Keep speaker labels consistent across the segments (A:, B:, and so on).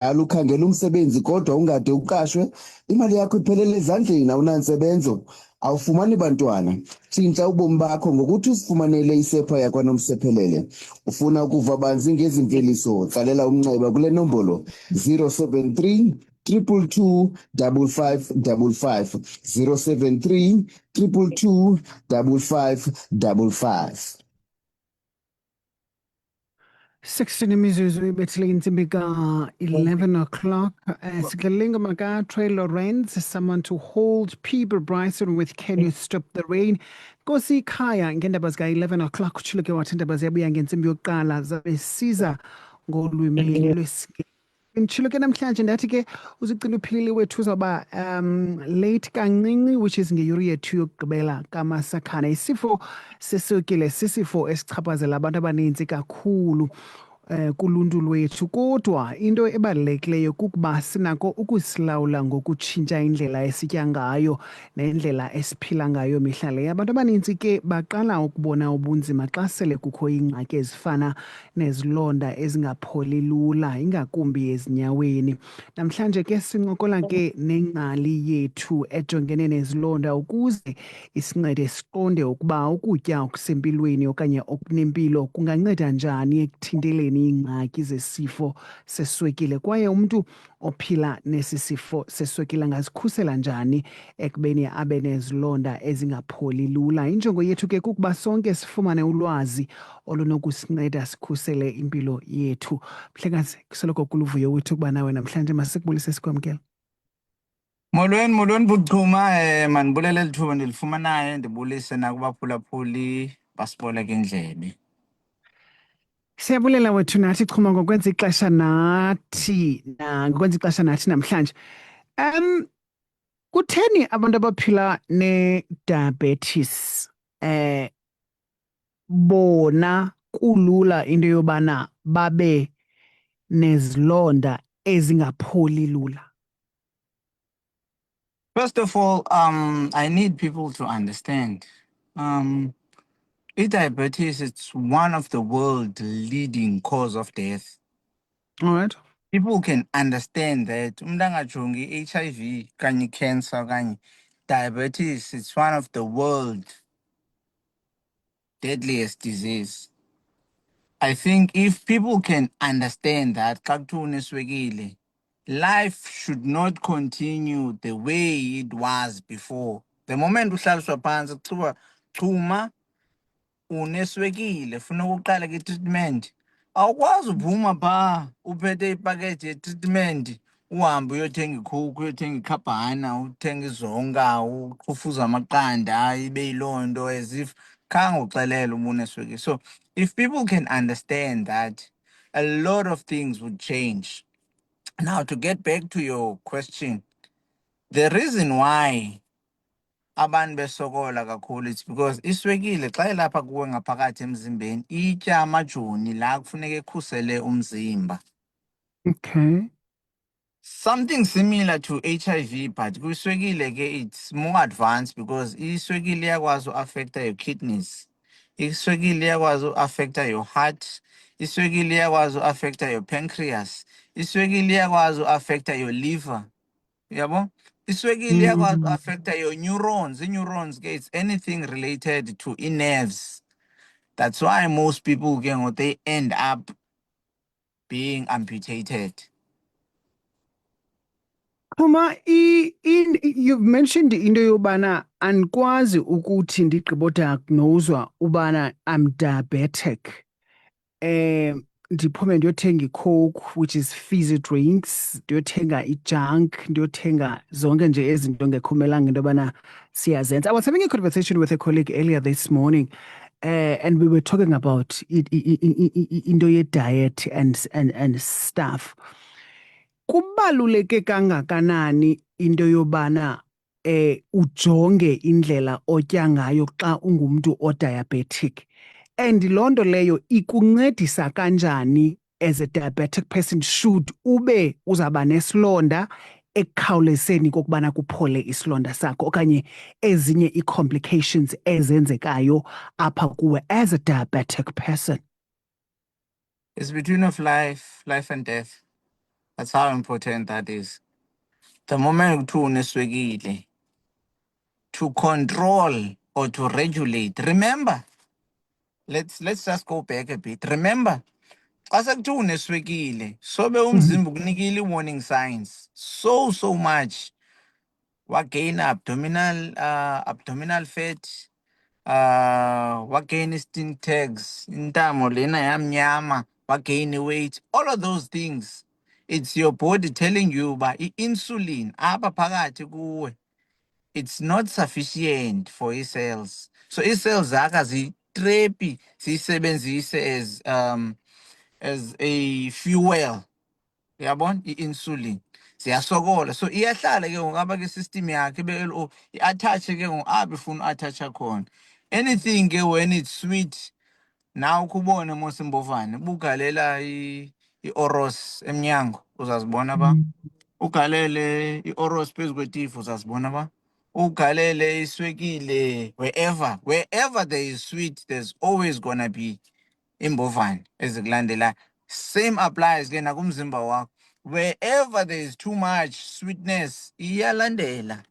A: ukhangela umsebenzi kodwa ungade uqashwe, imali yakho iphelele ezandleni, awunansebenzo, awufumani bantwana. Tshintsha ubomi bakho ngokuthi uzifumanele isepha yakwaNomsephelele. Ufuna ukuva banzi ngezimveliso, tsalela umnxeba kule nombolo 073 222 5555 073 222 5555.
B: 16 imizuzu ibethile intsimbi ka-11 o'clock. Sikalinga maka Trey Lorenz, someone to hold. Peter Bryson with Can You Stop the Rain. Nkosi ikhaya ngeendaba zika-11 o'clock. Utshilo ke wathi iindaba ziyabuya ngentsimbi yokuqala zabe siza ngolwimi lwesingesi. Ngitshilo ke namhlanje ndathi ke uzigcina uphilile wethu uzawuba late kancinci, which is ngeyure yethu yokugqibela kaMasakhana. Isifo seswekile sisifo esichaphazela abantu abaninzi kakhulu kuluntu lwethu, kodwa into ebalulekileyo kukuba sinako ukusilawula ngokutshintsha indlela esitya ngayo nendlela esiphila ngayo mihla le. Abantu abaninzi ke baqala ukubona ubunzima xa sele kukho iingxaki ezifana nezilonda ezingapholi lula, ingakumbi ezinyaweni. Namhlanje ke sincokola ke nengcali yethu ejongene nezilonda ukuze isincede siqonde ukuba ukutya okusempilweni okanye okunempilo kunganceda njani ekuthinteleni iingxaki zesifo seswekile, kwaye umntu ophila nesi sifo seswekile angazikhusela njani ekubeni abe nezilonda ezingapholi lula. Injongo yethu ke kukuba sonke sifumane ulwazi olunokusinceda sikhusele impilo yethu. Mhlekazi, kusoloko kuluvuyo wethu ukuba nawe namhlanje. Masikubulise sikwamkela.
C: Molweni Buchuma, mandibulela lithuba ndilifumanayo, ndibulise nakubaphulaphuli basiboleka indlebe.
B: Siyabulela wethu nathi Chuma ngokwenza ixesha nathi namhlanje. Kutheni abantu abaphila ne-diabetes bona kulula into yobana babe nezilonda ezingapholi lula?
C: First of all, I need people to understand. Diabetes, it's one of the world leading cause of death.
B: All right.
C: People can understand that HIV, cancer, diabetes, it's one of the world deadliest disease. I think if people can understand that life should not continue the way it was before. The moment uhlaliswa phansi kuthiwa Chuma uneswekile funa ukuqala ke-treatment, awukwazi uphuma phaa uphethe ipakethi ye-treatment uhambe uyothenga ikhuku, uyothenga ikhabhana, uthenga izonka, uqhufuza amaqanda ibe yiloo nto as if khange uxelele uba uneswekile. So if people can understand that, a lot of things would change. Now, to get back to your question, the reason why abantu besokola kakhulu, it's because iswekile xa ilapha kuwe ngaphakathi emzimbeni itya amajoni la kufuneka ekhusele umzimba.
B: Okay.
C: Something similar to HIV, but kwiswekile ke it's more advanced because iswekile iyakwazi uaffecta your kidneys, iswekile iyakwazi uaffecta your heart, iswekile iyakwazi uaffecta your pancreas, iswekile iyakwazi uaffecta your liver. Yabo? Iswekile iyakwazi uaffecta your neurons. Neurons ke it's anything related to nerves. That's why most people they end up being amputated.
B: Chuma, you've mentioned into yobana andikwazi ukuthi ndigqibodiagnoswa ubana I'm diabetic. Ndiphume ndiyothenga iCoke, which is fizzy drinks, ndiyothenga ijunk, ndiyothenga zonke nje ezinto ngekhumelanga into yobana siyazenza. I was having a conversation with a colleague earlier this morning, and we were talking about into ye-diet and stuff. Kubaluleke kangakanani into yobana ujonge indlela otya ngayo xa ungumntu o-diabetic, and loo nto leyo ikuncedisa kanjani as a diabetic person should ube uzaba nesilonda ekukhawulezeni kokubana kuphole isilonda sakho okanye ezinye ii-complications ezenzekayo apha kuwe as a diabetic person?
C: It's between of life and death. That's how important that is. The moment kuthiwa uneswekile, to control or to regulate. Remember, let's just go back a bit. Remember, xa sekuthiwa uneswekile, sobe umzimba ukunikile warning signs so much. Wagain abdominal fat, wagain skin tags, intamo lena yamnyama, wagain weight, all of those things. It's your body telling you ba insulin apha phakathi kuwe, it's not sufficient for cells. So cells zakho zitrepi zisebenzise as a fuel. Uyabona i-insulin ziyasokola, so iyahlala ke ngokaba ke system yakhe be-LO i-attach ke ngoku ifuna u-attacha khona. Anything ke when it's sweet, now kubone mos imbovane bugalela i-oros emnyango uzazibona ba, ugalele i-oros phezu kwetifu uzazibona ba, ugalele iswekile wherever there is sweet, there's always gonna be imbovane ezikulandela. Same applies ke nakumzimba wakho. Wherever there is too much sweetness, iyalandela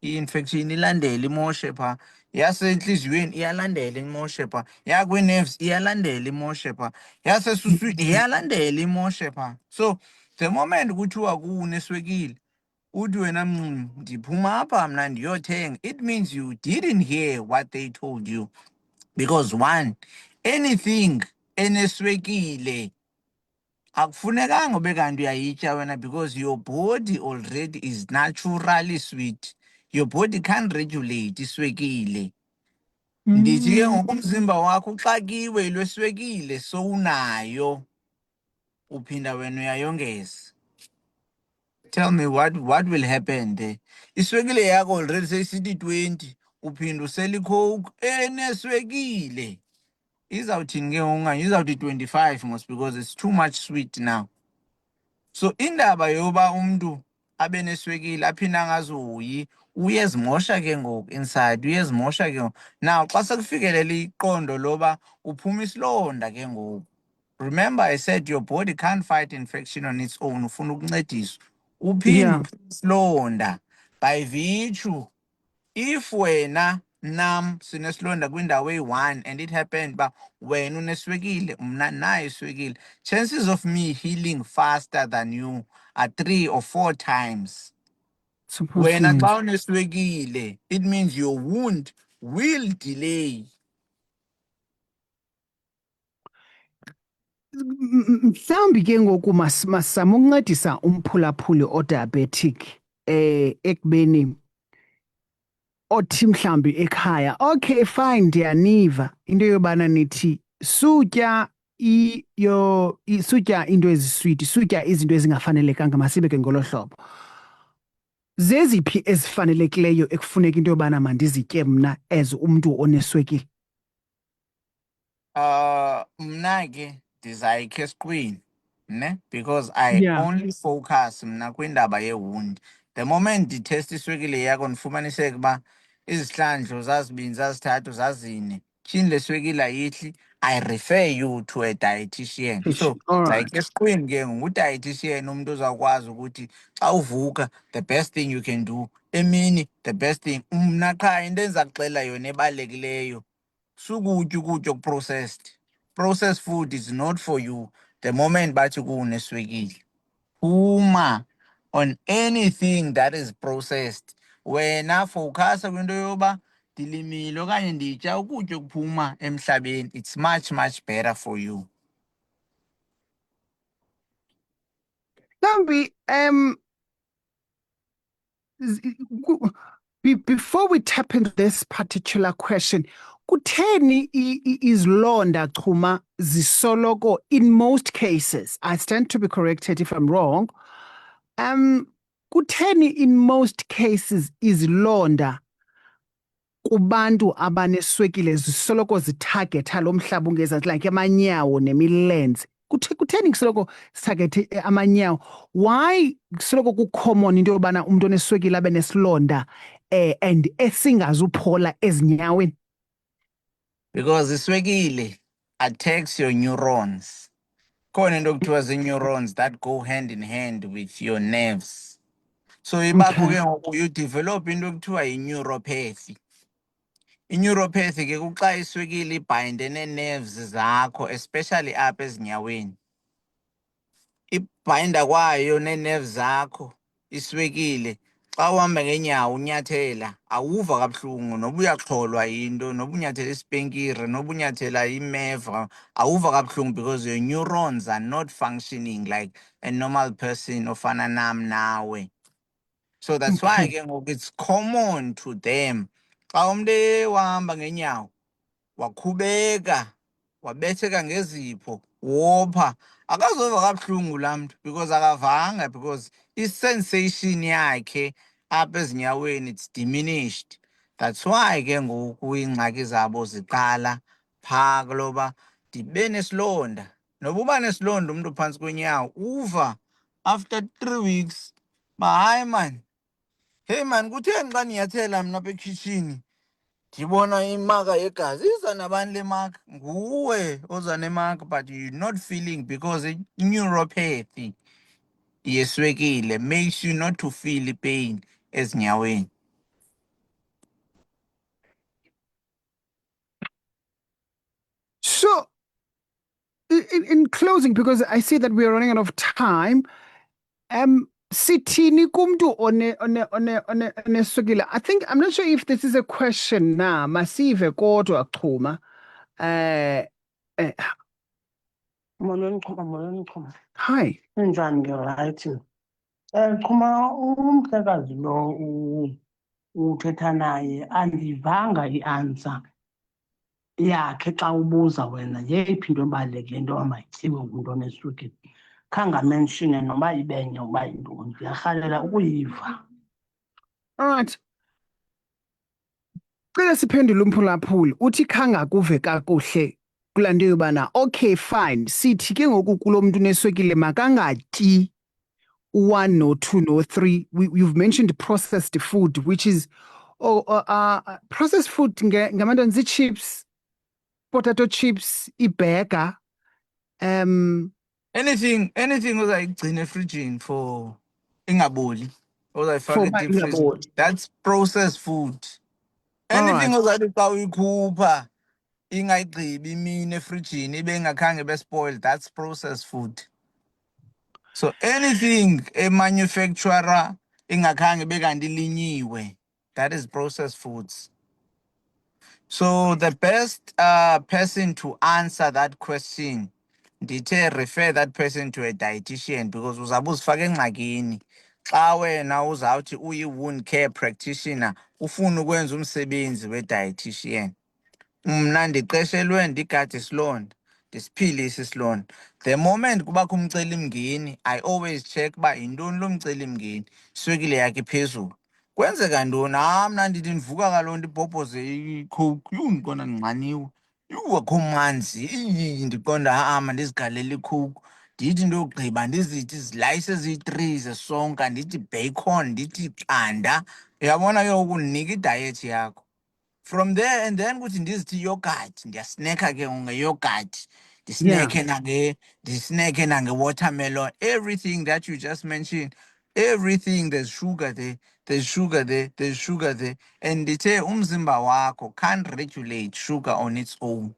C: i-infection, ilandela imoshe pha. Yasenhliziyweni iyalandela imoshe pha. Yakwi-nerves iyalandela imoshe pha. Yasesuswini iyalandela imoshe pha. So the moment kuthiwa kuneswekile, uthi wena ndiphuma apha mna ndiyothenga, it means you didn't hear what they told you. Because one, anything eneswekile akufunekanga ube kanti uyayitya wena, because your body already is naturally sweet. Your body can't regulate iswekile. Ndithi ke ngokumzimba wakho uxakiwe ilweswekile sowunayo, uphinda wena uyayongeza. Tell me what will happen there? Iswekile yakho already seyisithi 20, uphinda usela icoke eneswekile. Izawuthini ke unganye, izawuthi 25 mos, because it's too much sweet now. So indaba yoba umuntu abe neswekile aphinda angazuyi, uyezimosha ke ngoku inside, uyezimosha ke ngoku. Now xa sekufikelela iqondo loba uphuma isilonda ke ngoku. Remember I said your body can't fight infection on its own, ufuna ukuncediswa. Uphinde
B: Yeah.
C: uphuma isilonda by virtue, if wena nam sinesilonda kwindawo eyi-1 and it happened ba wena uneswekile mna nayo iswekile, chances of me healing faster than you are 3 or 4 times. Wena
B: Supposedly.
C: xa uneswekile, it means your wound will delay.
B: Mhlawumbi ke ngoku masizama ukuncedisa umphulaphuli odiabetic ekubeni othi mhlawumbi ekhaya, okay fine ndiyaniva into yobana nithi sutya sutya into eziswiti, sutya izinto ezingafanelekanga, masibe ke ngolo hlobo. Zeziphi ezifanelekileyo ekufuneka into yobana mandizitye mna as umntu oneswekile?
C: Mna ke ndizayikha esiqwini, ne, because I
B: Yeah.
C: only focus mna kwindaba yewound. The moment ndithesta iswekile yakho ndifumaniseke uba izihlandlo zazibini, zazithathu, zazine, tyhini le swekile ayihli, I refer you to a dietitian. So
B: All right.
C: ndizayikha esiqwini ke ngudietitian, umntu ozawukwazi ukuthi xa uvuka the best thing you can do, emini the best thing. Mna qha into endiza kuxelela yona ebalulekileyo, sukutya ukutya okuprocessed. Processed food is not for you. The moment bathi kuneswekile, phuma on anything that is processed. Wena focus kwinto yoba ndilimile okanye nditya ukutya okuphuma emhlabeni. It's much better for you.
B: Mhlawumbi before we tap into this particular question, kutheni izilonda chuma zisoloko, in most cases, I stand to be corrected if I'm wrong, kutheni in most cases izilonda kubantu abaneswekile zisoloko zitargetha lo mhlaba ungezantsi, like amanyawo nemilenze? Kutheni kusoloko sitargethe amanyawo? Why kusoloko kucommon into yobana umuntu oneswekile abe nesilonda and esingazuphola ezinyaweni?
C: Because iswekile attacks your neurons. khona into ekuthiwa zii-neurons that go hand in hand with your nerves. So ibakho
B: Okay.
C: ke ngoku you develop into ekuthiwa yi-neuropathy. I-neuropathy ke kuxa iswekile ibhayinde nee-nerves zakho, especially apha ezinyaweni. Ibhayinda kwayo nee-nerves zakho iswekile. Xa uhamba ngeenyawo unyathela awuva kabuhlungu, noba uyaxholwa yinto, noba unyathela isipenkire, noba unyathela imeva, awuva kabuhlungu because your neurons are not functioning like a normal person ofana nam nawe. So that's why
B: Okay.
C: ke ngoku it's common to them. Xa umntu wahamba ngeenyawo wakhubeka wabetheka ngezipho wopha, akazova kabuhlungu laa mntu because akavanga, because i-sensation yakhe apha ezinyaweni it's diminished. That's why ke ngoku iingxaki zabo ziqala phaa kuloba ndibe nesilonda. Noba uba nesilonda umntu phantsi kwenyawo uva after 3 weeks uba hayi man, heyi man, kutheni xa ndinyathela mna apha ekhitshini ndibona imaka yegazi? Iza nabani le maka? Nguwe oza nemaka, but you're not feeling because i-neuropathy yeswekile makes you not to feel pain ezinyaweni.
B: So, in closing, because I see that we are running out of time, sithini kumntu oneswekile? I think, I'm not sure if this is a question na, masive kodwa Chuma.
D: Molweni Chuma, molweni Chuma.
B: Hi.
D: Ninjani ke, right? Chuma, umhlekazi lo uthetha naye andivanga i-answer yakhe xa ubuza wena yeyiphi into ebalulekileyo into amayityiwe ngumntu oneswekile. Khange amenshine noba ibenye uba yintoni, ndiyarhalela ukuyiva.
B: All right. Cela siphendule umphulaphuli. Uthi khanga kuve kakuhle kulaa nto yobana, okay, fine. Sithi ke ngoku kulo mntu uneswekile makangatyi 1 no 2 no 3. You've mentioned processed food, which is processed food ngamantwana zii-chips, potato chips, iibhega.
C: Anything ozayigcina efrijini for ingaboli, ozayifaka
B: For uba
C: e-deep freeze,
B: ingaboli.
C: that's processed food.
B: All
C: Anything
B: right.
C: ozathi xa uyikhupha ingayigqibi imini efrijini ibe ingakhange ibe spoiled, that's processed food. So anything manufacturer ingakhange bekanti ilinyiwe, that is processed foods. So the best person to answer that question, ndithe refer that person to a dietitian, because uzabe uzifaka engxakini xa wena uzawuthi uyi-wound care practitioner ufuna ukwenza umsebenzi we-dietitian. Mna ndiqeshelwe ndigade isilonda, ndisiphilise isilonda. The moment kubakho umcelimngeni, I always check uba yintoni lo mcelimngeni, iswekile yakhe iphezulu. Kwenzeka ntoni? Mna ndithi ndivuka kaloku ndibhobhoze iCoke, ndiqonda ndinxaniwe. Akho manzi, ndiqonda mandizigalele iCoke. Ndithi into yogqiba ndizithi izilayisi eziyi-3 zesonka, ndithi bacon, ndithi qanda. Uyabona ke ngoku ndinika idayethi yakho. From there, and then kuthi ndizithi yogurt, ndiyasnekha ke ngeyogurt,
B: Yeah.
C: ndisnekhe nange-watermelon, everything that you just mentioned, everything, there's sugar there, there's sugar there, there's sugar there. And ndithe umzimba wakho can't regulate sugar on its own.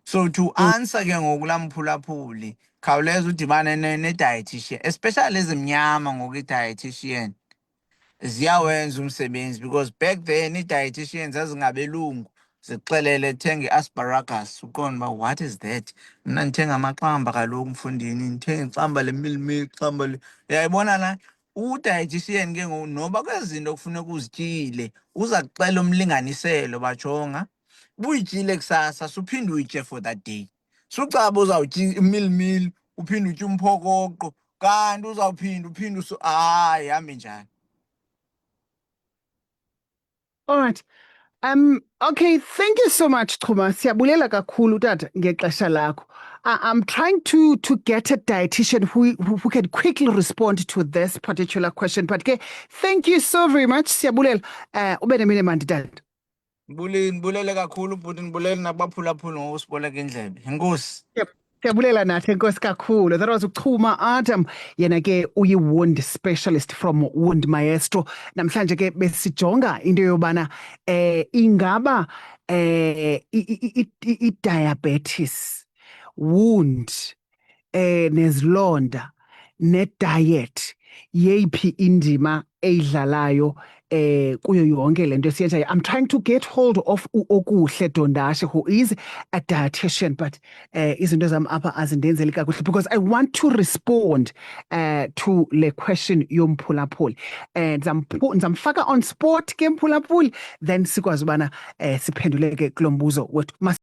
C: So to answer ke ngoku laa mphulaphuli, khawuleza udibane ne-dietitian, especially ezimnyama ngoku i-dietitian ziyawenza umsebenzi, because back then ii-dietitians zazingabelungu zikuxelele thenga i-asparagus, uqonda uba what is that? Mna ndithenga amaxamba kaloku mfondini, ndithenga ixamba le-milk, xamba le. Uyayibona la u-dietitian ke ngoku noba kwezi zinto kufuneka uzityile uza kuxela umlinganiselo, bajonga ubuyityile kusasa suphinde uyitye for that day. Sucaba uzawutya imilmil uphinde utye umphokoqo kanti uzawuphinda uphinde hayi hambe njani.
B: All right. Okay, thank you so much, Chuma. Siyabulela kakhulu tata ngexesha lakho. I'm trying to get a dietitian who can quickly respond to this particular question. But okay, thank you so very much. Siyabulela. Ube nemini mandi tata.
C: Ndibulele kakhulu bhuti, ndibulele nabaphulaphuli ngokusiboleka indlebe. Enkosi.
B: Yep. Siyabulela nathi enkosi kakhulu. That was Uchuma Adam, yena ke uyi-wound specialist from Wound Maestro. Namhlanje ke besijonga into yobana ingaba i-diabetes, wound, nezilonda, ne-diet, yeyiphi indima eyidlalayo kuyo yonke lento esiyenzayo. I'm trying to get hold of Okuhle Dondashe, who is a dietitian, but izinto zam apha azindenzeli kakuhle because I want to respond to le question yomphulaphuli. Ndizamfaka on spot ke mphulaphuli, then sikwazi ubana siphenduleke kulo mbuzo wethu.